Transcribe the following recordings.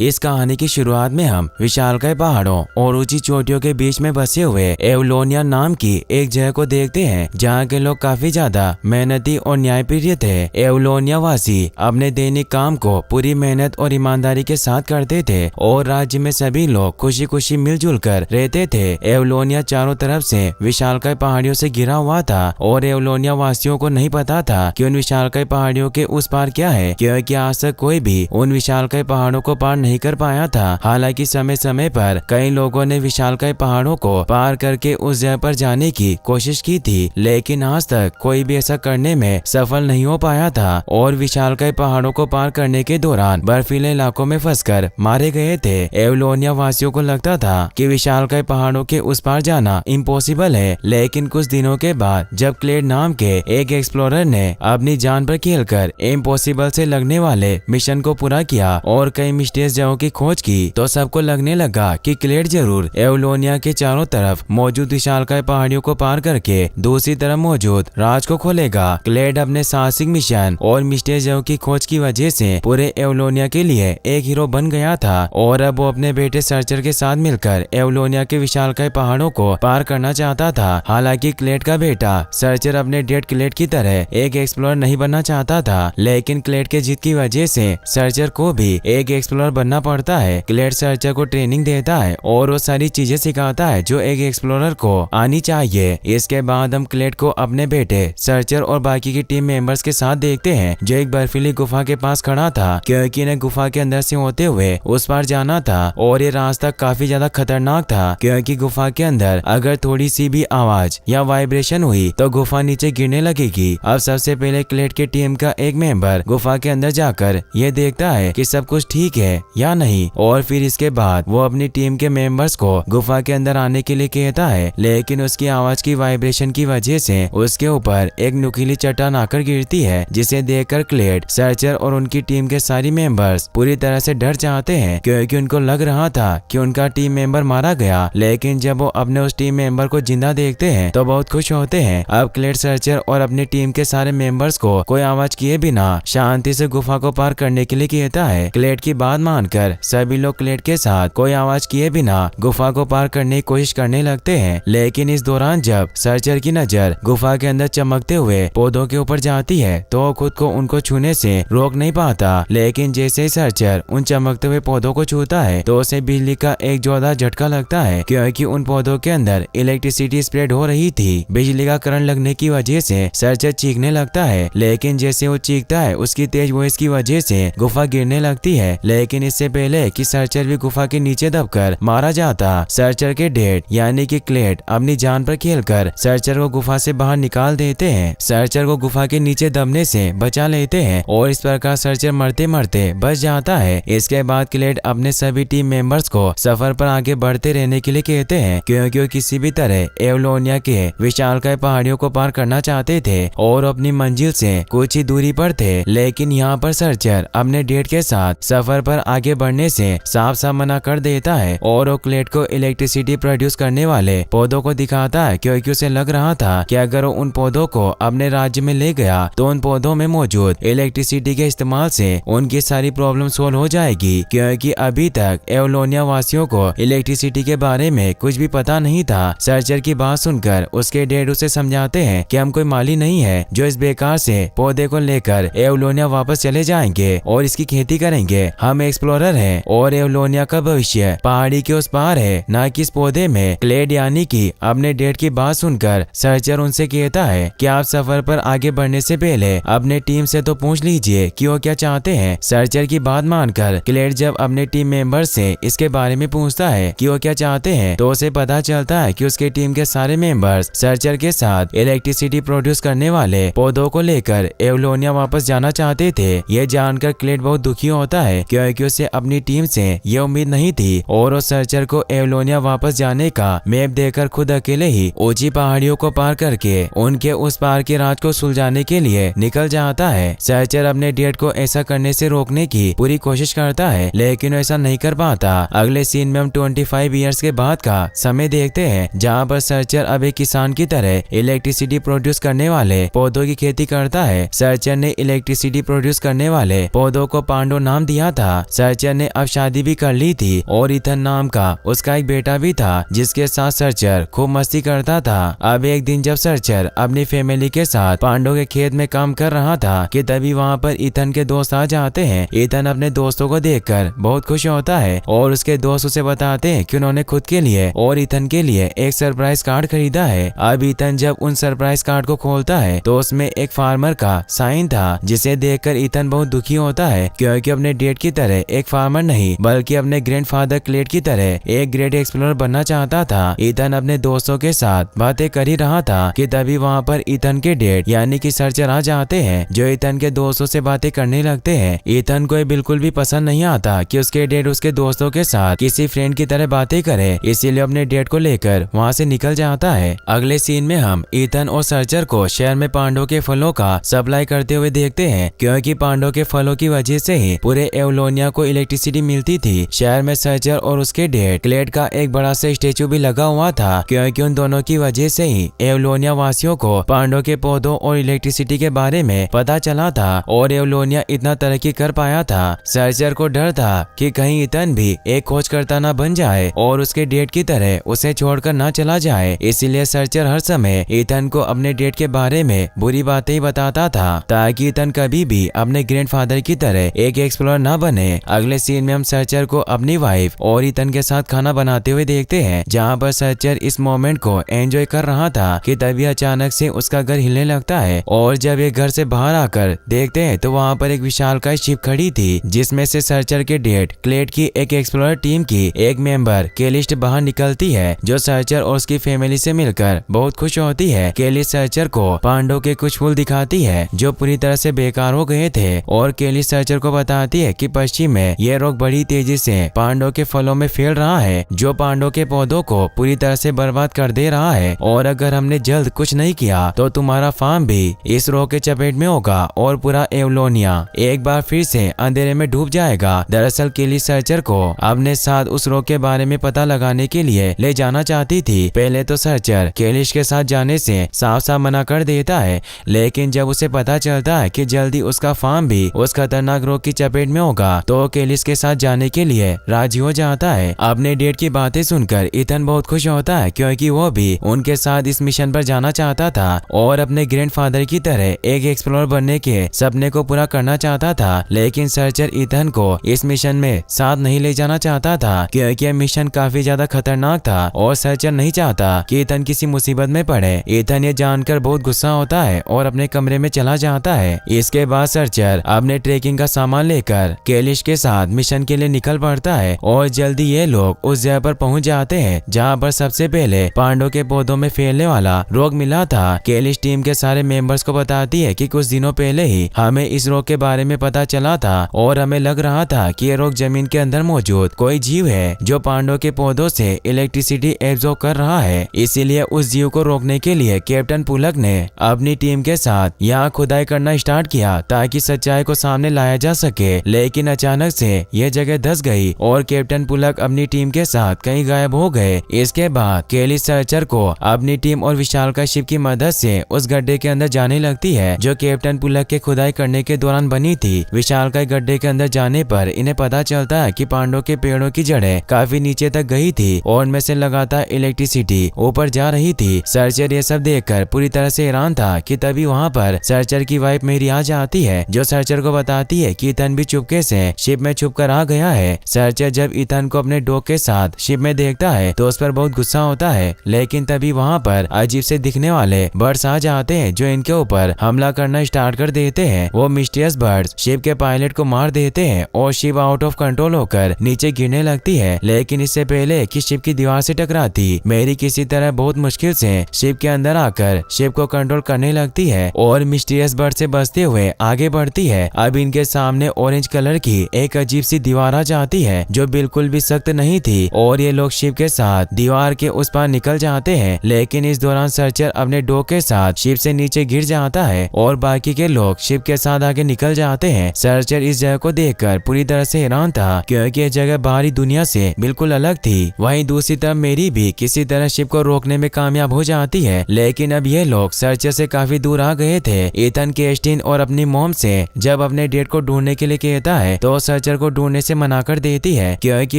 इस कहानी की शुरुआत में हम विशालकाय पहाड़ों और ऊंची चोटियों के बीच में बसे हुए एवलोनिया नाम की एक जगह को देखते हैं, जहाँ के लोग काफी ज्यादा मेहनती और न्यायप्रिय थे। एवलोनिया वासी अपने दैनिक काम को पूरी मेहनत और ईमानदारी के साथ करते थे और राज्य में सभी लोग खुशी खुशी मिलजुल कर रहते थे। एवलोनिया चारों तरफ से विशालकाय पहाड़ियों से घिरा हुआ था और एवलोनिया वासियों को नहीं पता था कि उन विशालकाय पहाड़ियों के उस पार क्या है, क्योंकि आज तक कोई भी उन विशालकाय पहाड़ों को पार नहीं कर पाया था। हालांकि समय समय पर कई लोगों ने विशालकाय पहाड़ों को पार करके उस जगह पर जाने की कोशिश की थी, लेकिन आज तक कोई भी ऐसा करने में सफल नहीं हो पाया था और विशालकाय पहाड़ों को पार करने के दौरान बर्फीले इलाकों में फंसकर मारे गए थे। एवलोनिया वासियों को लगता था कि विशालकाय पहाड़ों के उस पार जाना इम्पॉसिबल है, लेकिन कुछ दिनों के बाद जब क्लेड नाम के एक एक्सप्लोरर ने अपनी जान पर खेलकर इम्पॉसिबल से लगने वाले मिशन को पूरा किया और कई मिस्टीरियस जगहों की खोज की, तो सबको लगने लगा कि क्लेड जरूर एवलोनिया के चारों तरफ मौजूद विशालकाय पहाड़ियों को पार करके दूसरी तरफ मौजूद राज को खोलेगा। क्लेड अपने साहसिक मिशन और मिस्टीरियस जगहों की खोज की वजह से पूरे एवलोनिया के लिए एक हीरो बन गया था और अब वो अपने बेटे सर्चर के साथ मिलकर एवलोनिया के विशालकाय पहाड़ों को पार करना चाहता था। हालांकि क्लेड का बेटा सर्चर अपने डेड क्लेड की तरह एक एक्सप्लोरर नहीं बनना चाहता था, लेकिन क्लेड के जिद की वजह से सर्चर को भी एक एक्सप्लोरर बनना पड़ता है। क्लेड सर्चर को ट्रेनिंग देता है और वो सारी चीजें सिखाता है जो एक एक्सप्लोरर को आनी चाहिए। इसके बाद हम क्लेड को अपने बेटे सर्चर और बाकी की टीम मेंबर्स के साथ देखते हैं, जो एक बर्फीली गुफा के पास खड़ा था, क्योंकि इन्हें गुफा के अंदर से होते हुए उस पार जाना था और ये रास्ता काफी ज्यादा खतरनाक था, क्योंकि गुफा के अंदर अगर थोड़ी सी भी आवाज या वाइब्रेशन हुई तो गुफा नीचे गिरने लगेगी। अब सबसे पहले क्लेड की टीम का एक मेंबर गुफा के अंदर जाकर ये देखता है कि सब कुछ ठीक है या नहीं, और फिर इसके बाद वो अपनी टीम के मेंबर्स को गुफा के अंदर आने के लिए कहता है, लेकिन उसकी आवाज की वाइब्रेशन की वजह से उसके ऊपर एक नुकीली चट्टान आकर गिरती है, जिसे देखकर क्लेड, सर्चर और उनकी टीम के सारी मेंबर्स पूरी तरह से डर जाते हैं, क्योंकि उनको लग रहा था कि उनका टीम मेंबर मारा गया। लेकिन जब वो अपने उस टीम मेंबर को जिंदा देखते हैं तो बहुत खुश होते हैं। अब क्लेड सर्चर और अपनी टीम के सारे मेंबर्स को कोई आवाज किए बिना शांति से गुफा को पार करने के लिए कहता है। क्लेड की बात मानकर सभी लोग क्लेड के साथ कोई आवाज किए बिना गुफा को पार करने की कोशिश करने लगते हैं, लेकिन इस दौरान जब सर्चर की नजर गुफा के अंदर चमकते हुए पौधों के ऊपर जाती है तो वो खुद को उनको छूने से रोक नहीं पाता, लेकिन जैसे ही सर्चर उन चमकते हुए पौधों को छूता है तो उसे बिजली का एक जोरदार झटका लगता है, क्योंकि उन पौधों के अंदर इलेक्ट्रिसिटी स्प्रेड हो रही थी। बिजली का करंट लगने की वजह से सर्चर चीखने लगता है, लेकिन जैसे वो चीखता है उसकी तेज वॉइस की वजह से गुफा गिरने लगती है। लेकिन इससे पहले कि सर्चर भी गुफा के नीचे दबकर मारा जाता, सर्चर के डेड यानी कि क्लेड अपनी जान पर खेलकर सर्चर को गुफा से बाहर निकाल देते हैं। सर्चर को गुफा के नीचे दबने से बचा लेते हैं और इस प्रकार सर्चर मरते मरते बच जाता है। इसके बाद क्लेड अपने सभी टीम मेंबर्स को सफर पर आगे बढ़ते रहने के लिए कहते हैं, क्योंकि वो किसी भी तरह एवलोनिया के विशालकाय पहाड़ियों को पार करना चाहते थे और अपनी मंजिल से कुछ ही दूरी पर थे। लेकिन यहाँ पर सर्चर अपने डेड के साथ सफर पर आगे बढ़ने से साफ साफ मना कर देता है और वो क्लेड को इलेक्ट्रिसिटी प्रोड्यूस करने वाले पौधों को दिखाता है, क्योंकि उसे लग रहा था कि अगर वो उन पौधों को अपने राज्य में ले गया तो उन पौधों में मौजूद इलेक्ट्रिसिटी के इस्तेमाल से उनकी सारी प्रॉब्लम सोल्व हो जाएगी, क्योंकि अभी तक एवलोनिया वासियों को इलेक्ट्रिसिटी के बारे में कुछ भी पता नहीं था। सर्चर की बात सुनकर उसके डेड उसे समझाते हैं कि हम कोई माली नहीं है जो इस बेकार से पौधे को लेकर एवलोनिया वापस चले जाएंगे और इसकी खेती करेंगे। हम एक्सप्लोरर हैं और एवलोनिया का भविष्य पहाड़ी के उस पार है, ना कि इस पौधे में। क्लेड यानी कि अपने डेड की बात सुनकर सर्चर उनसे कहता है कि आप सफर पर आगे बढ़ने से पहले अपने टीम से तो पूछ लीजिए कि वो क्या चाहते हैं। सर्चर की बात मानकर क्लेड जब अपने टीम मेंबर से इसके बारे में पूछता है कि वो क्या चाहते हैं तो उसे पता चलता है कि उसके टीम के सारे मेंबर्स सर्चर के साथ इलेक्ट्रिसिटी प्रोड्यूस करने वाले पौधों को लेकर एवलोनिया वापस जाना चाहते थे। यह जानकर क्लेड बहुत दुखी होता है, क्योंकि उसे अपनी टीम से ये उम्मीद नहीं थी और वो सर्चर को एवलोनिया वापस जाने का मैप देकर खुद अकेले ही ऊंची पहाड़ियों को पार करके उनके उस पार के राज को सुलझाने के लिए निकल जाता है। सर्चर अपने डेड को ऐसा करने से रोकने की पूरी कोशिश करता है, लेकिन ऐसा नहीं कर पाता। अगले सीन में हम 25 इयर्स के बाद का समय देखते हैं, जहाँ पर सर्चर अब एक किसान की तरह इलेक्ट्रिसिटी प्रोड्यूस करने वाले पौधों की खेती करता है। सर्चर ने इलेक्ट्रिसिटी प्रोड्यूस करने वाले पौधों को पांडो नाम दिया था। सर्चर ने अब शादी भी कर ली थी और ईथन नाम का उसका एक बेटा भी था जिसके साथ सर्चर खूब मस्ती करता था। अब एक दिन जब सर्चर अपनी फैमिली के साथ पांडों के खेत में काम कर रहा था कि तभी वहाँ पर ईथन के दोस्त आ जाते हैं। ईथन अपने दोस्तों को देखकर बहुत खुश होता है और उसके दोस्त उसे बताते हैं कि उन्होंने खुद के लिए और ईथन के लिए एक सरप्राइज कार्ड खरीदा है। अब ईथन जब उन सरप्राइज कार्ड को खोलता है तो उसमें एक फार्मर का साइन था, जिसे देखकर ईथन बहुत दुखी होता है क्योंकि अपने डैड की तरह एक फार्मर नहीं बल्कि अपने ग्रैंडफादर क्लेड की तरह एक ग्रेट एक्सप्लोरर बनना चाहता था। ईथन अपने दोस्तों के साथ बातें कर ही रहा था कि तभी वहाँ पर ईथन के डैड यानी कि सर्चर आ जाते हैं, जो ईथन के दोस्तों से बातें करने लगते हैं। ईथन को बिल्कुल भी पसंद नहीं आता कि उसके डैड उसके दोस्तों के साथ किसी फ्रेंड की तरह बातें करे, इसीलिए अपने डैड को लेकर वहाँ से निकल जाता है। अगले सीन में हम ईथन और सर्चर को शहर में पांडों के फलों का सप्लाई करते हुए देखते हैं, क्योंकि पांडों के फलों की वजह से ही पूरे एवलोनिया को इलेक्ट्रिसिटी मिलती थी। शहर में सर्चर और उसके डैड क्लेड का एक बड़ा सा स्टेचू भी लगा हुआ था, क्योंकि उन दोनों की वजह से ही एवलोनिया वासियों को पांडों के पौधों और इलेक्ट्रिसिटी के बारे में पता चला था और एवलोनिया इतना तरक्की कर पाया था। सर्चर को डर था कि कहीं ईथन भी एक खोजकर्ता न बन जाए और उसके डैड की तरह उसे छोड़कर न चला जाए, इसीलिए सर्चर हर समय ईथन को अपने डैड के बारे में बुरी बातें ही बताता था ताकि ईथन कभी भी अपने ग्रैंडफादर की तरह एक एक्सप्लोरर न बने। अगले सीन में हम सर्चर को अपनी वाइफ और ईथन के साथ खाना बनाते हुए देखते हैं, जहाँ पर सर्चर इस मोमेंट को एंजॉय कर रहा था कि तभी अचानक से उसका घर हिलने लगता है और जब ये घर से बाहर आकर देखते हैं तो वहाँ पर एक विशालकाय शिप खड़ी थी, जिसमें से सर्चर के डैड क्लेड की एक एक्सप्लोरर टीम की एक मेंबर केलिस्ट बाहर निकलती है, जो सर्चर और उसकी फैमिली से मिलकर बहुत खुश होती है। केलिस्ट सर्चर को पांडों के कुछ फूल दिखाती है जो पूरी तरह से बेकार हो गए थे और केलिस्ट सर्चर को बताती है कि पश्चिम में यह रोग बड़ी तेजी से पांडों के फलों में फैल रहा है, जो पांडों के पौधों को पूरी तरह से बर्बाद कर दे रहा है और अगर हमने जल्द कुछ नहीं किया तो तुम्हारा फार्म भी इस रोग के चपेट में होगा और पूरा एवलोनिया एक बार फिर से अंधेरे में डूब जाएगा। दरअसल केलिस्ट सर्चर को अपने साथ उस रोग के बारे में पता लगाने के लिए ले जाना चाहती थी। पहले तो सर्चर केलिस्ट के साथ जाने से साफ साफ मना कर देता है, लेकिन जब उसे पता चलता है कि जल्दी उसका फार्म भी उस खतरनाक रोग की चपेट में होगा तो केलिस्ट के साथ जाने के लिए राजी हो जाता है। अपने डैड की बातें सुनकर ईथन बहुत खुश होता है, क्योंकि वो भी उनके साथ इस मिशन पर जाना चाहता था और अपने ग्रैंडफादर की तरह एक एक्सप्लोरर बनने के सपने को पूरा करना चाहता था। लेकिन सर्चर ईथन को इस मिशन में साथ नहीं ले जाना चाहता था, क्योंकि यह मिशन काफी ज्यादा खतरनाक था और सर्चर नहीं चाहता कि ईथन किसी मुसीबत में पड़े। ईथन ये जानकर बहुत गुस्सा होता है और अपने कमरे में चला जाता है। इसके बाद सर्चर अपने ट्रेकिंग का सामान लेकर केलिस्ट के साथ मिशन के लिए निकल पड़ता है और जल्दी ये लोग उस जगह पर पहुंच जाते हैं जहां पर सबसे पहले पांडों के पौधों में फैलने वाला रोग मिला था। केलिस्ट टीम के सारे मेंबर्स को बताती है कि कुछ दिनों पहले ही हमें इस रोग के बारे में पता चला था और हमें लग रहा था कि ये रोग जमीन के अंदर मौजूद कोई जीव है जो पांडों के पौधों से इलेक्ट्रिसिटी एब्जॉर्ब कर रहा है। इसीलिए उस जीव को रोकने के लिए कैप्टन पुलक ने अपनी टीम के साथ यहाँ खुदाई करना स्टार्ट किया ताकि सच्चाई को सामने लाया जा सके। लेकिन अचानक से यह जगह धंस गई और कैप्टन पुलक अपनी टीम के साथ कहीं गायब हो गए। इसके बाद केलिस्ट सर्चर को अपनी टीम और विशालकाय शिप की मदद से उस गड्ढे के अंदर जाने लगती है जो कैप्टन पुलक के खुदाई करने के दौरान बनी थी। विशालकाय गड्ढे के अंदर जाने पर इन्हें पता चलता है कि पांडों के पेड़ों की जड़ें काफी नीचे तक गई थी और उनमें से लगातार इलेक्ट्रिसिटी ऊपर जा रही थी। सर्चर ये सब देखकर पूरी तरह से हैरान था कि तभी वहाँ पर सर्चर की वाइफ मेरी आ जाती है, जो सर्चर को बताती है कि ईथन भी चुपके से शिप में छुप कर आ गया है। सर्चर जब ईथन को अपने डॉग के साथ शिप में देखता है तो उस पर बहुत गुस्सा होता है, लेकिन तभी वहाँ पर अजीब से दिखने वाले बर्ड्स आ जाते हैं जो इनके ऊपर हमला करना स्टार्ट कर देते हैं। वो मिस्टीरियस बर्ड्स शिप के पायलट को मार देते हैं और शिप आउट ऑफ कंट्रोल होकर नीचे गिरने लगती है। लेकिन इससे पहले कि शिप की दीवार से टकराती, मेरी किसी तरह बहुत मुश्किल से शिप के अंदर आकर शिप को कंट्रोल करने लगती है और मिस्टीरियस बर्ड से बचते हुए आगे बढ़ती है। अब इनके सामने ऑरेंज कलर की एक अजीब सी दीवार आ जाती है जो बिल्कुल भी सख्त नहीं थी और ये लोग शिप के साथ दीवार के उस पार निकल जाते हैं। लेकिन इस दौरान सर्चर अपने डॉग के साथ शिप से नीचे गिर जाता है और बाकी के लोग शिप के साथ आगे निकल जाते हैं। सर्चर इस जगह को देखकर पूरी तरह से हैरान था, क्योंकि यह जगह बाहरी दुनिया से बिल्कुल अलग थी। वहीं दूसरी तरफ मेरी भी किसी तरह शिप को रोकने में कामयाब हो जाती है। लेकिन अब ये लोग सर्चर से काफी दूर आ गए थे। ईथन केस्टिन और अपनी मॉम से जब अपने डैड को ढूंढने के लिए कहता है तो सर्चर को ढूंढने से मना कर देती है क्योंकि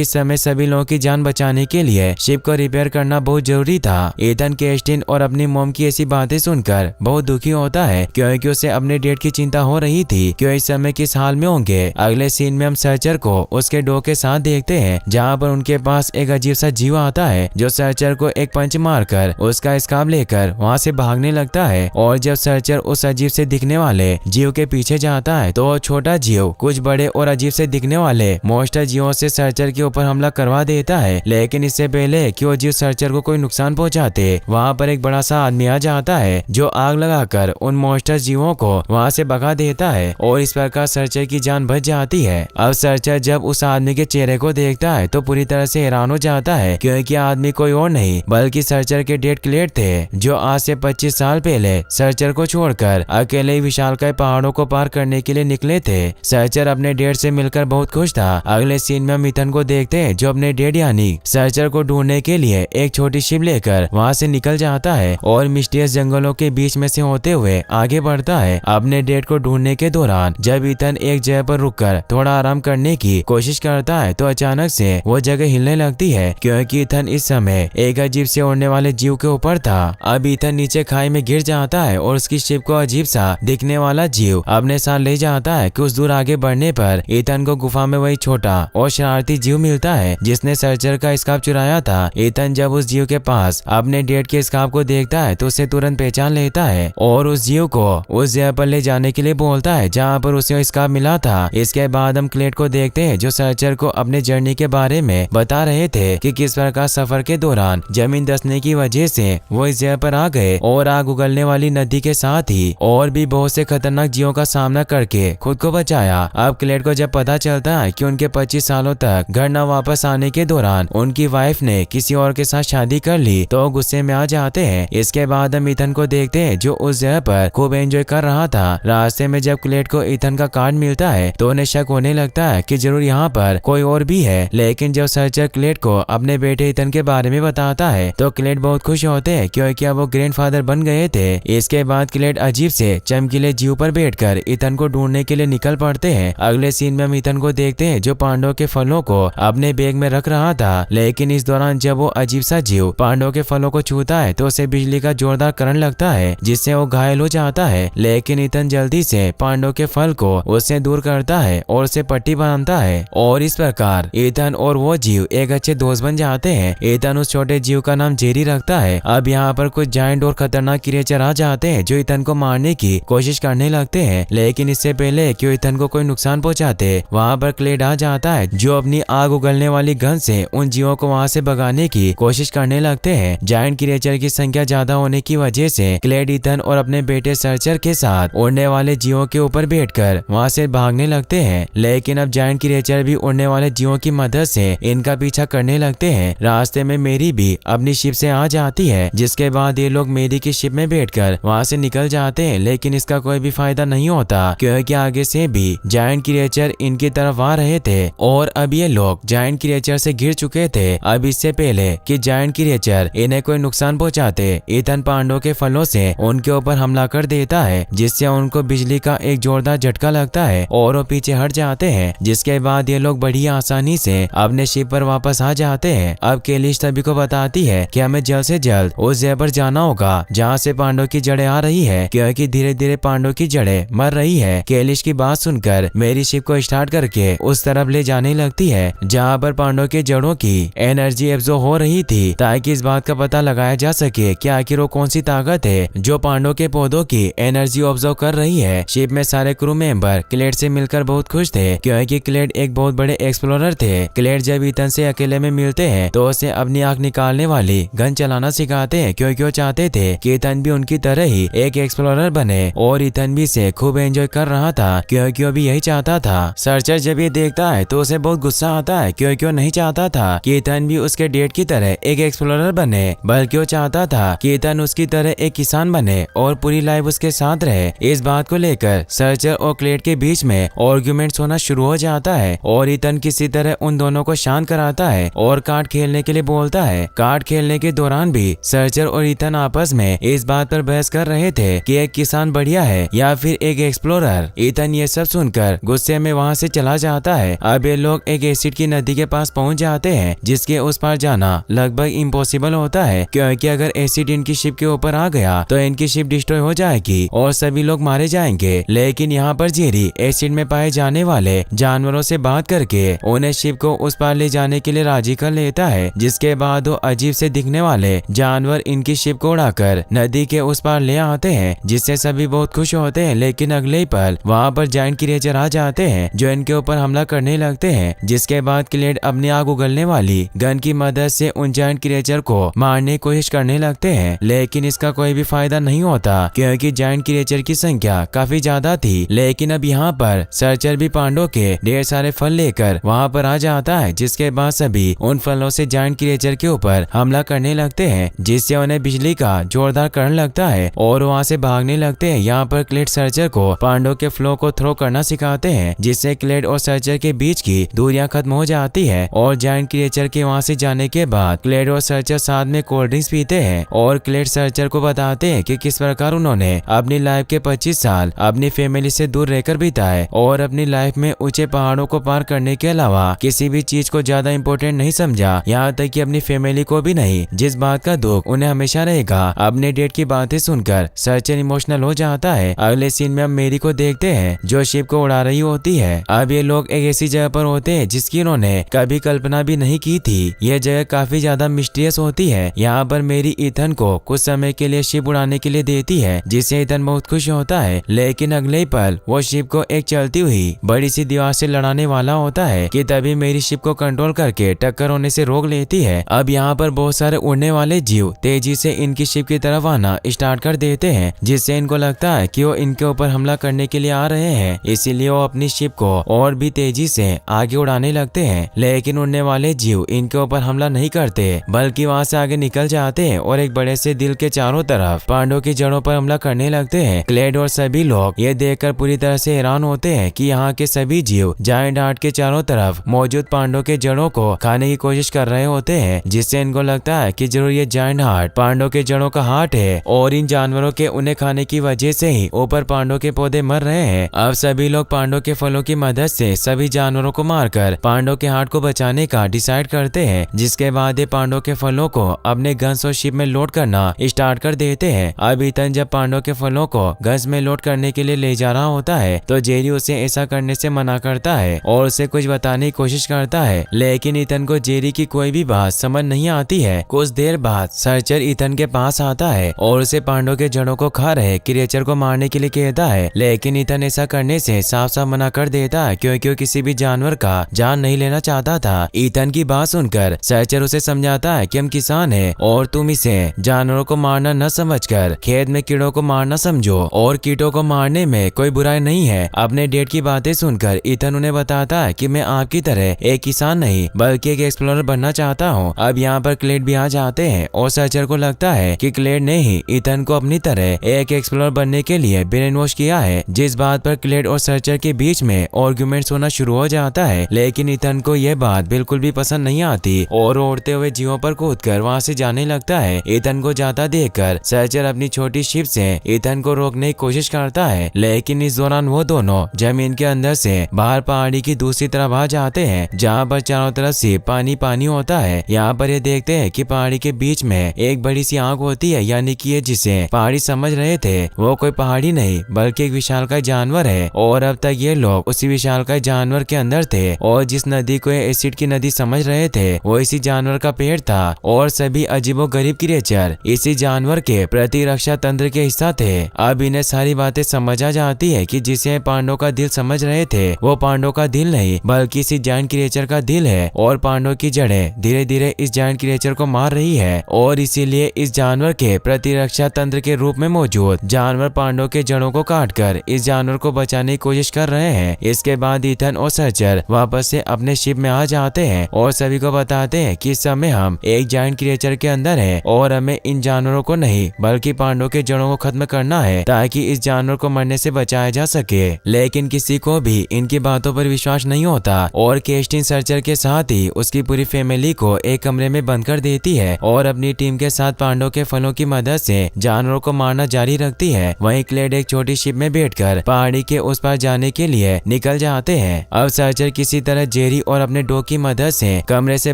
इस समय सभी लोगों की जान बचाने के लिए शिप को रिपेयर करना बहुत जरूरी था। ईथन केस्टिन और अपनी मॉम की ऐसी बातें सुनकर बहुत दुखी होता है क्योंकि उसे अपने डेट की चिंता हो रही थी कि इस समय किस हाल में होंगे। अगले सीन में हम सर्चर को उसके डॉग के साथ देखते हैं जहाँ पर उनके पास एक अजीब सा जीव आता है जो सर्चर को एक पंच मारकर उसका स्कार्फ लेकर वहाँ से भागने लगता है। और जब सर्चर उस अजीब से दिखने वाले जीव के पीछे जाता है तो छोटा जीव कुछ बड़े और अजीब से दिखने वाले मॉन्स्टर जीवों से सर्चर के ऊपर हमला करवा देता है। लेकिन इससे पहले कि वो जीव सर्चर को कोई नुकसान पहुंचाते वहाँ पर एक बड़ा सा आदमी आ जाता है जो आग लगाकर उन मॉन्स्टर जीवों को वहाँ से भगा देता है और इस प्रकार सर्चर की जान बच जाती है। अब सर्चर जब उस आदमी के चेहरे को देखता है तो पूरी तरह से हैरान हो जाता है क्योंकि आदमी कोई और नहीं बल्कि सर्चर के डेड क्लेड थे जो आज से 25 साल पहले सर्चर को छोड़कर अकेले ही विशालकाय पहाड़ों को पार करने के लिए निकले थे। सर्चर अपने डेड से मिलकर बहुत खुश था। अगले सीन में हम ईथन को देखते हैं जो अपने डेड यानी सर्चर को ढूंढने के लिए एक छोटी शिप लेकर वहाँ से निकल जाता है और मिस्टीरियस जंगलों के बीच में से होते हुए आगे बढ़ता है। अपने डेड को ढूंढने के दौरान जब ईथन एक जगह पर रुककर थोड़ा आराम करने की कोशिश करता है तो अचानक से वो जगह हिलने लगती है क्योंकि ईथन इस समय एक अजीब से उड़ने वाले जीव के ऊपर था। अब ईथन नीचे खाई में गिर जाता है और उसकी शिप को अजीब सा दिखने वाला जीव अपने साथ ले जाता है। कुछ दूर आगे बढ़ने पर ईथन को गुफा में वही छोटा और शरारती जीव मिलता है जिसने सर्चर का स्कार्फ चुराया था। ईथन जब उस जीव के पास अपने डेड के स्कार्फ को देखता है तो उसे तुरंत पहचान लेता है और उस जीव को उस जगह पर ले जाने के लिए बोलता है जहाँ पर उसे स्कार्फ मिला था। इसके बाद हम क्लेड को देखते हैं जो सर्चर को अपने जर्नी के बारे में बता रहे थे कि किस प्रकार सफर के दौरान जमीन धंसने की वजह से वो इस जगह पर आ गए और आग उगलने वाली नदी के साथ ही और भी बहुत से खतरनाक जीवों का सामना करके खुद को बचाया। अब क्लेड को जब पता चलता है कि उनके 25 सालों तक घर न वापस आने के दौरान उनकी वाइफ ने किसी और के साथ शादी कर ली तो गुस्से में आ जाते हैं। इसके बाद हम ईथन को देखते हैं जो उस जगह पर खूब एंजॉय कर रहा था। रास्ते में जब क्लेड को ईथन का कार्ड मिलता है तो उन्हें शक होने लगता है कि जरूर यहाँ पर कोई और भी है। लेकिन जब सर्चर क्लेड को अपने बेटे ईथन के बारे में बताता है तो क्लेड बहुत खुश होते हैं क्योंकि अब वो ग्रैंडफादर बन गए थे। इसके बाद क्लेड अजीब से चमकीले जीव पर बैठकर ईथन को ढूंढने के लिए निकल पड़ते हैं। अगले सीन में हम ईथन को देखते हैं जो पांडव के फलों को अपने बैग में रख रहा था। लेकिन इस दौरान जब वो अजीब सा जीव पांडव के फलों को छूता है तो उसे बिजली का जोरदार करंट लगता है जिससे वो घायल हो जाता है। लेकिन ईथन जल्दी से पांडव के फल को उससे दूर करता है और उसे पट्टी बांधता है और इस प्रकार ईथन और वो जीव एक अच्छे दोस्त बन जाते हैं। ईथन उस छोटे जीव का नाम जेरी रखता है। अब यहाँ पर कुछ जायंट और खतरनाक क्रिएचर आ जाते हैं जो ईथन को मारने की कोशिश करने लगते हैं। लेकिन इससे पहले कि ईथन को कोई नुकसान पहुंचाते वहाँ पर क्लेड आ जाता है जो अपनी आग उगलने वाली गन से उन जीवों को वहाँ से भगाने की कोशिश करने लगते हैं। जायंट क्रिएचर की संख्या ज्यादा होने की वजह से क्लेड ईथन और अपने बेटे सर्चर के साथ उड़ने वाले जीवों के ऊपर बैठकर वहाँ से भागने लगते हैं। लेकिन अब जायंट क्रिएचर भी उड़ने वाले जीवों की मदद से इनका पीछा करने लगते हैं। रास्ते में मेरी भी अपनी शिप से आ जाती है जिसके बाद ये लोग मेरी की शिप में बैठकर वहाँ से निकल जाते हैं। लेकिन इसका कोई भी फायदा नहीं होता क्योंकि आगे से भी जायंट क्रिएचर इनकी तरफ आ रहे थे और अब ये लोग जायंट क्रिएचर से घिर चुके थे। अब इससे पहले कि जायंट क्रिएचर इन्हें कोई नुकसान पहुंचाते ईथन पांडव के फलों से उनके ऊपर हमला कर देता है जिससे उनको बिजली का एक जोरदार झटका लगता है और वो पीछे हट जाते हैं। जिसके बाद ये लोग बड़ी आसानी से अपने शिप पर वापस आ जाते हैं। अब केलिश सभी को बताती है कि हमें जल्द से जल्द उस जगह पर जाना होगा जहाँ से पांडव की जड़ें आ रही है क्योंकि धीरे धीरे पांडव की जड़ें मर रही है। केलिश की बात सुनकर मेरी शिप को स्टार्ट करके उस तरफ ले जाने लगती है जहाँ पर पांडव की जड़ों की एनर्जी एब्जॉर्ब हो रही थी ताकि इस बात का पता लगाया जा सके कि आखिर वो कौन सी ताकत है जो पांडव के पौधों की एनर्जी ऑब्जर्व कर रही है। शिप में सारे क्रू मेंबर क्लेड से मिलकर बहुत खुश थे क्योंकि क्लेड एक बहुत बड़े एक्सप्लोरर थे। क्लेड जब ईथन से अकेले में मिलते हैं तो उसे अपनी आंख निकालने वाली गन चलाना सिखाते हैं क्योंकि वो चाहते थे कि ईथन भी उनकी तरह ही एक एक्सप्लोरर बने और ईथन भी इसे खूब एंजॉय कर रहा था क्योंकि वो भी यही चाहता था। सर्चर जब ये देखता है तो उसे बहुत गुस्सा आता है क्योंकि वो नहीं चाहता था कि ईथन भी उसके डेड की तरह एक एक्सप्लोरर बने बल्कि वो चाहता था कि ईथन उसकी तरह एक किसान बने और पूरी लाइफ उसके साथ रहे। इस बात को लेकर सर्चर और क्लेड के बीच में आर्गुमेंट्स होना शुरू हो जाता है और ईथन किसी तरह उन दोनों को शांत कराता है और कार्ड खेलने के लिए बोलता है। कार्ड खेलने के दौरान भी सर्चर और ईथन आपस में इस बात पर बहस कर रहे थे कि एक किसान बढ़िया है या फिर एक एक्सप्लोरर। ईथन ये सब सुनकर गुस्से में वहाँ से चला जाता है। अब ये लोग एक एसिड की नदी के पास पहुंच जाते हैं जिसके उस पार जाना लगभग इम्पॉसिबल होता है, क्योंकि अगर एसिड इनकी शिप के ऊपर आ गया तो इनकी शिप डिस्ट्रॉय हो जाएगी और सभी लोग मारे जाएंगे। लेकिन यहाँ पर जेरी एसिड में पाए जाने वाले जानवरों से बात करके उन्हें शिप को उस पार ले जाने के लिए राजी कर लेता है, जिसके बाद वो अजीब से दिखने वाले जानवर इनकी शिप को उड़ाकर नदी के उस पार ले आते हैं, जिससे सभी बहुत खुश होते हैं। लेकिन अगले ही पल वहाँ पर जायंट क्रिएचर आ जाते हैं जो इनके ऊपर हमला करने लगते हैं, जिसके बाद क्लेड अपनी आग उगलने वाली गन की मदद से उन जायंट क्रिएचर को मारने की कोशिश करने लगते हैं। लेकिन इसका कोई भी फायदा नहीं होता क्योंकि जायंट क्रिएचर की संख्या काफी ज्यादा थी। लेकिन अब यहाँ पर सर्चर भी पांडव के ढेर सारे फल लेकर वहाँ पर आ जाता है, जिसके बाद सभी उन फलों से जायंट क्रिएचर के ऊपर हमला करने लगते हैं, जिससे उन्हें बिजली का जोरदार करंट लगता है और वहाँ से भागने लगते हैं। यहाँ पर क्लेड सर्चर को पांडव के फ्लो को थ्रो करना सिखाते हैं, जिससे क्लेड और सर्चर के बीच की दूरियां खत्म हो जाती है। और जायंट क्रिएचर के वहाँ से जाने के बाद क्लेड और सर्चर साथ में कोल्ड ड्रिंक्स पीते हैं और क्लेड सर्चर को बताते हैं कि किस प्रकार उन्होंने अपनी लाइफ के 25 साल अपनी फैमिली से दूर रहकर बिताए और अपनी लाइफ में ऊंचे पहाड़ों को पार करने के अलावा किसी भी चीज को ज्यादा इम्पोर्टेंट नहीं समझा, यहाँ तक कि अपनी फैमिली को भी नहीं, जिस बात का दुख उन्हें हमेशा रहेगा। अपने डेट की बातें सुनकर सर्चर इमोशनल हो जाता है। अगले सीन में हम मेरी को देखते हैं जो शिप को उड़ा रही होती है। अब ये लोग एक ऐसी जगह पर होते हैं जिसकी उन्होंने कभी कल्पना भी नहीं की थी। यह जगह काफी ज्यादा मिस्टीरियस होती है। यहाँ पर मेरी ईथन को कुछ समय के लिए शिप उड़ाने के लिए देती है, जिससे ईथन बहुत खुश होता है। लेकिन अगले पल वो शिप को एक चलती हुई बड़ी सी दीवार से लड़ाने वाला होता है कि तभी मेरी शिप को कंट्रोल करके टक्कर होने से रोक लेती है। अब यहाँ पर बहुत सारे उड़ने वाले जीव तेजी से इनकी शिप की तरफ आना स्टार्ट कर देते हैं, जिससे इनको लगता है कि वो इनके ऊपर हमला करने के लिए आ रहे हैं। इसीलिए वो अपनी शिप को और भी तेजी से आगे उड़ाने लगते हैं। लेकिन उड़ने वाले जीव इनके ऊपर हमला नहीं करते, बल्कि वहाँ से आगे निकल जाते हैं और एक बड़े से दिल के चारों तरफ पांडव की जड़ों पर हमला करने लगते हैं। क्लेड और सभी लोग ये देखकर पूरी तरह से हैरान होते हैं कि यहाँ के सभी जीव जायंट हार्ट के चारों तरफ मौजूद पांडव के जड़ों को खाने की कोशिश कर रहे होते हैं, जिससे इनको लगता है कि जरूर ये जायंट हार्ट पांडव के जड़ों का हार्ट है और इन जानवरों के उन्हें खाने की वजह से ही ऊपर पांडव के पौधे मर रहे हैं। अब सभी लोग पांडव के फलों की मदद से सभी जानवरों को मारकर पांडव के हार्ट को बचाने का डिसाइड करते हैं, जिसके बाद ये पांडव के फलों को अपने गन्स और शिप में लोड करना स्टार्ट कर देते हैं। अब ईथन जब पांडव के फलों को गन्स में लोड करने के लिए ले जा रहा होता है तो जेरी उसे ऐसा करने से मना करता है और उसे कुछ बताने की कोशिश करता है, लेकिन ईथन को जेरी की कोई भी बात समझ नहीं आती है। कुछ देर बाद सर्चर ईथन के पास आता है और उसे पांडव के जड़ों को खा रहे क्रिएचर को मारने के लिए कहता है, लेकिन ईथन ऐसा करने से साफ साफ मना कर देता है क्योंकि वो किसी भी जानवर का जान नहीं लेना चाहता था। ईथन की बात सुनकर सर्चर उसे समझाता है कि हम किसान हैं और तुम इसे जानवरों को मारना न समझकर खेत में कीड़ों को मारना समझो और कीटों को मारने में कोई बुराई नहीं है। अपने डेट की बातें सुनकर ईथन उन्हें बताता है कि मैं आपकी तरह एक किसान नहीं बल्कि एक एक्सप्लोरर बनना चाहता हूँ। अब यहाँ पर क्लेड भी आ जाते हैं और सर्चर को लगता है कि क्लेड ने ही ईथन को अपनी तरह एक एक्सप्लोरर बनने के लिए ब्रेन वॉश किया है, जिस बात पर क्लेड और सर्चर के बीच में आर्गुमेंट्स होना शुरू हो जाता है। लेकिन ईथन को यह बात बिल्कुल भी पसंद नहीं आती और उड़ते हुए जीवों पर कूदकर वहाँ से जाने लगता है। ईथन को जाता देखकर सर्चर अपनी छोटी शिप से ईथन को रोकने की कोशिश करता है, लेकिन इस दौरान वो दोनों जमीन के अंदर से बाहर पहाड़ी की दूसरी तरफ आ जाते हैं, जहाँ पर चारों तरफ से पानी पानी होता है। यहाँ पर ये देखते हैं कि पहाड़ी के बीच में एक बड़ी सी आग होती है, यानी कि ये जिसे पहाड़ी समझ रहे थे वो कोई पहाड़ी नहीं बल्कि एक विशालकाय जानवर है। और अब तक ये लोग उसी विशालकाय जानवर के अंदर थे और जिस नदी को एसिड की नदी समझ रहे थे वो इसी जानवर का पेड़ था और सभी अजीबोगरीब क्रिएचर इसी जानवर के प्रतिरक्षा तंत्र के हिस्सा थे। अब इन्हें सारी बातें समझ आ जाती है कि जिसे पांडव का दिल समझ रहे थे वो पांडव का दिल नहीं बल्कि इसी जायंट क्रिएचर का दिल है और पांडव की जड़ें धीरे धीरे इस जायंट क्रिएचर को मार रही है और इसीलिए इस जानवर के प्रतिरक्षा तंत्र के रूप में मौजूद जानवर पांडव के जड़ों को काटकर इस जानवर को बचाने की कोशिश कर रहे हैं। इसके बाद ईथन और सर्चर वापस से अपने शिप में आ जाते हैं और सभी को बताते हैं कि इस समय हम एक जायंट क्रिएचर के अंदर हैं और हमें इन जानवरों को नहीं बल्कि पांडव के जड़ों को खत्म करना है ताकि इस जानवर को मरने से बचाया जा सके। लेकिन किसी को भी इनकी बातों पर विश्वास नहीं होता और केस्टिन सर्चर के साथ ही उसकी पूरी फैमिली को एक कमरे में बंद कर देती है और अपनी टीम के साथ पांडव के फलों की मदद से जानवरों को मारना जारी रखती है। वहीं क्लेड एक छोटी शिप में बैठकर पहाड़ी के उस पार जाने के लिए निकल निकल जाते हैं। अब सर्चर किसी तरह जेरी और अपने डॉग की मदद से कमरे से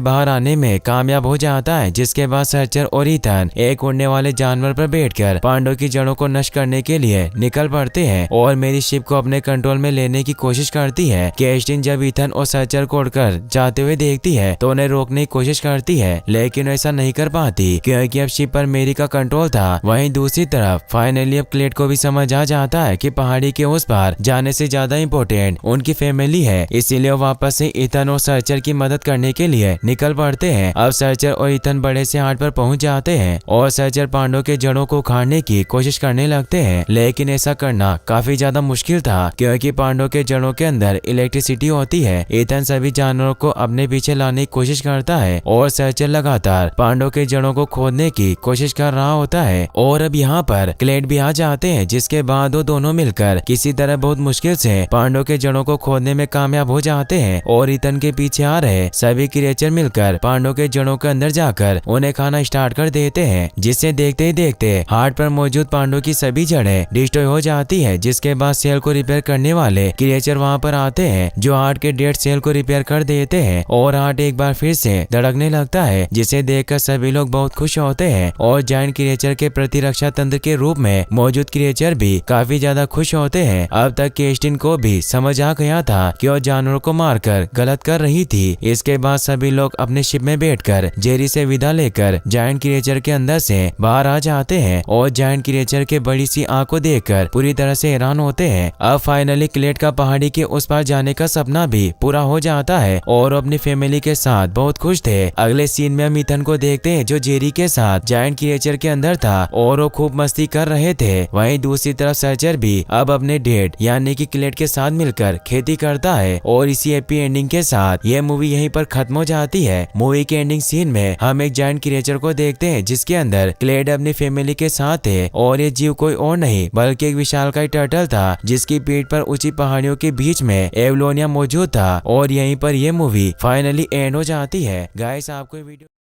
बाहर आने में कामयाब हो जाता है, जिसके बाद सर्चर और ईथन एक उड़ने वाले जानवर पर बैठकर पांडों की जड़ों को नष्ट करने के लिए निकल पड़ते हैं और मेरी शिप को अपने कंट्रोल में लेने की कोशिश करती है। केस्टिन जब ईथन और सर्चर को उड़कर जाते हुए देखती है तो उन्हें रोकने की कोशिश करती है, लेकिन ऐसा नहीं कर पाती क्योंकि अब शिप पर मेरी का कंट्रोल था। वहीं दूसरी तरफ फाइनली अब क्लेड को भी समझ आ जाता है कि पहाड़ी के उस पार जाने से ज्यादा इम्पोर्टेंट उनकी फैमिली है, इसीलिए वापस से ईथन और सर्चर की मदद करने के लिए निकल पड़ते हैं। अब सर्चर और ईथन बड़े से हाट पर पहुंच जाते हैं और सर्चर पांडों के जड़ों को उखाड़ने की कोशिश करने लगते हैं, लेकिन ऐसा करना काफी ज्यादा मुश्किल था क्योंकि पांडों के जड़ों के अंदर इलेक्ट्रिसिटी होती है। ईथन सभी जानवरों को अपने पीछे लाने की कोशिश करता है और सर्चर लगातार पांडों के जड़ों को खोदने की कोशिश कर रहा होता है। और अब यहाँ पर क्लेड भी आ जाते हैं, जिसके बाद वो दोनों मिलकर किसी तरह बहुत मुश्किल से पांडों के जड़ों को खोदने में कामयाब हो जाते हैं और ईथन के पीछे आ रहे सभी क्रिएचर मिलकर पांडों के जड़ों के अंदर जाकर उन्हें खाना स्टार्ट कर देते हैं, जिससे देखते ही देखते हार्ट पर मौजूद पांडों की सभी जड़ें डिस्ट्रॉय हो जाती है। जिसके बाद सेल को रिपेयर करने वाले क्रिएचर वहाँ पर आते हैं जो हार्ट के डेड सेल को रिपेयर कर देते हैं और हार्ट एक बार फिर से धड़कने लगता है, जिसे देखकर सभी लोग बहुत खुश होते हैं और जायंट क्रिएचर के प्रतिरक्षा तंत्र के रूप में मौजूद क्रिएचर भी काफी ज्यादा खुश होते हैं। अब तक केस्टिन को भी समझ आ गया था कि वो जानवरों को मारकर गलत कर रही थी। इसके बाद सभी लोग अपने शिप में बैठकर जेरी से विदा लेकर जायंट क्रिएचर के अंदर से बाहर आ जाते हैं और जायंट क्रिएचर के बड़ी सी आंख को देखकर पूरी तरह से हैरान होते हैं। अब फाइनली क्लेड का पहाड़ी के उस पार जाने का सपना भी पूरा हो जाता है और अपनी फैमिली के साथ बहुत खुश थे। अगले सीन में हम ईथन को देखते हैं जो जेरी के साथ जायंट क्रिएचर के अंदर था और वो खूब मस्ती कर रहे थे। वहीं दूसरी तरफ सर्चर भी अब अपने डेड यानी कि क्लेड के साथ मिलकर खेती करता है और इसी हैप्पी एंडिंग के साथ ये मूवी यहीं पर खत्म हो जाती है। मूवी के एंडिंग सीन में हम एक जायंट क्रिएचर को देखते हैं जिसके अंदर क्लेड अपनी फैमिली के साथ है और ये जीव कोई और नहीं बल्कि एक विशालकाय टर्टल था जिसकी पीठ पर ऊंची पहाड़ियों के बीच में एवलोनिया मौजूद था। और यहीं पर यह मूवी फाइनली एंड हो जाती है। गाइस आपको वीडियो